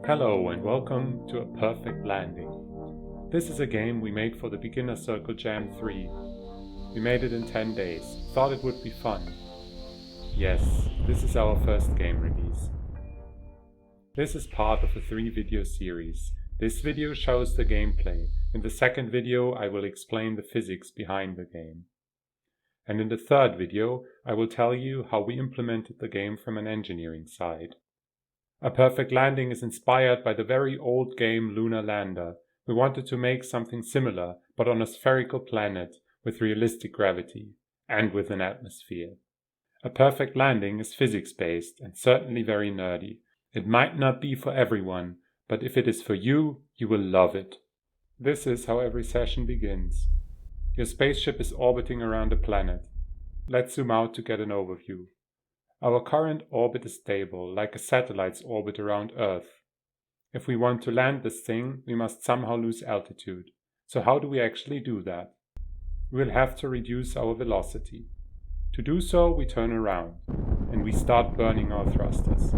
Hello and welcome to A Perfect Landing. This is a game we made for the Beginner Circle Jam 3. We made it in 10 days, thought it would be fun. Yes, this is our first game release. This is part of a 3-video series. This video shows the gameplay. In the second video I will explain the physics behind the game. And in the third video I will tell you how we implemented the game from an engineering side. A Perfect Landing is inspired by the very old game Lunar Lander. We wanted to make something similar, but on a spherical planet with realistic gravity and with an atmosphere. A Perfect Landing is physics-based and certainly very nerdy. It might not be for everyone, but if it is for you, you will love it. This is how every session begins. Your spaceship is orbiting around a planet. Let's zoom out to get an overview. Our current orbit is stable, like a satellite's orbit around Earth. If we want to land this thing, we must somehow lose altitude. So how do we actually do that? We will have to reduce our velocity. To do so, we turn around, and we start burning our thrusters.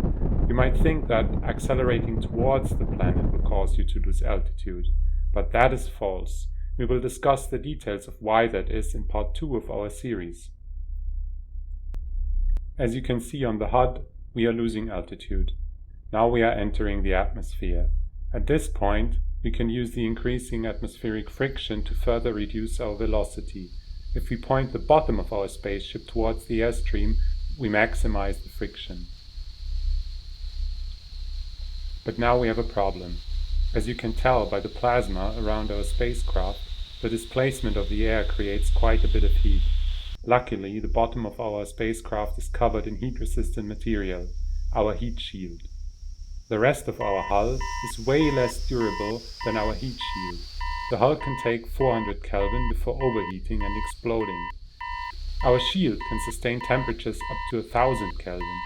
You might think that accelerating towards the planet will cause you to lose altitude, but that is false. We will discuss the details of why that is in part 2 of our series. As you can see on the HUD, we are losing altitude. Now we are entering the atmosphere. At this point, we can use the increasing atmospheric friction to further reduce our velocity. If we point the bottom of our spaceship towards the airstream, we maximize the friction. But now we have a problem. As you can tell by the plasma around our spacecraft, the displacement of the air creates quite a bit of heat. Luckily, the bottom of our spacecraft is covered in heat-resistant material, our heat shield. The rest of our hull is way less durable than our heat shield. The hull can take 400 Kelvin before overheating and exploding. Our shield can sustain temperatures up to 1000 Kelvin.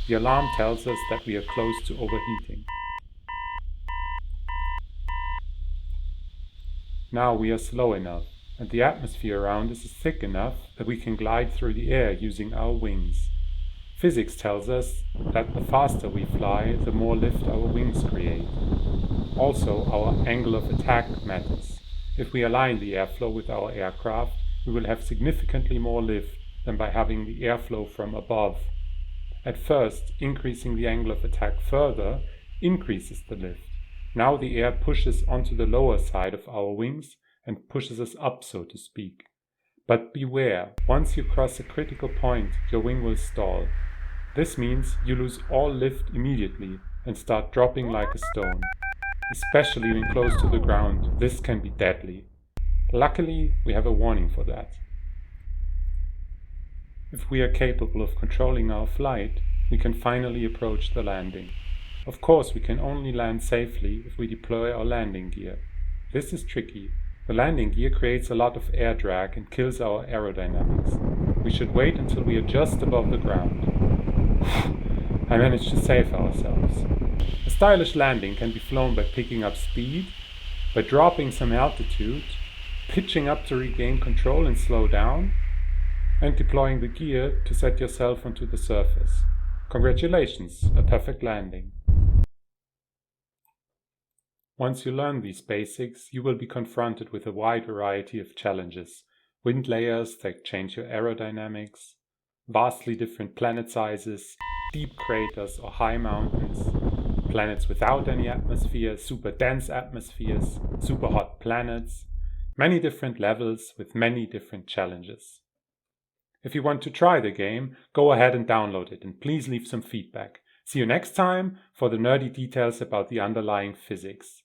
The alarm tells us that we are close to overheating. Now we are slow enough, and the atmosphere around us is thick enough that we can glide through the air using our wings. Physics tells us that the faster we fly, the more lift our wings create. Also, our angle of attack matters. If we align the airflow with our aircraft, we will have significantly more lift than by having the airflow from above. At first, increasing the angle of attack further increases the lift. Now the air pushes onto the lower side of our wings and pushes us up, so to speak. But beware, once you cross a critical point, your wing will stall. This means you lose all lift immediately and start dropping like a stone. Especially when close to the ground, this can be deadly. Luckily, we have a warning for that. If we are capable of controlling our flight, we can finally approach the landing. Of course, we can only land safely if we deploy our landing gear. This is tricky. The landing gear creates a lot of air drag and kills our aerodynamics. We should wait until we are just above the ground. I managed to save ourselves. A stylish landing can be flown by picking up speed, by dropping some altitude, pitching up to regain control and slow down, and deploying the gear to set yourself onto the surface. Congratulations, a perfect landing. Once you learn these basics, you will be confronted with a wide variety of challenges. Wind layers that change your aerodynamics, vastly different planet sizes, deep craters or high mountains, planets without any atmosphere, super dense atmospheres, super hot planets, many different levels with many different challenges. If you want to try the game, go ahead and download it and please leave some feedback. See you next time for the nerdy details about the underlying physics.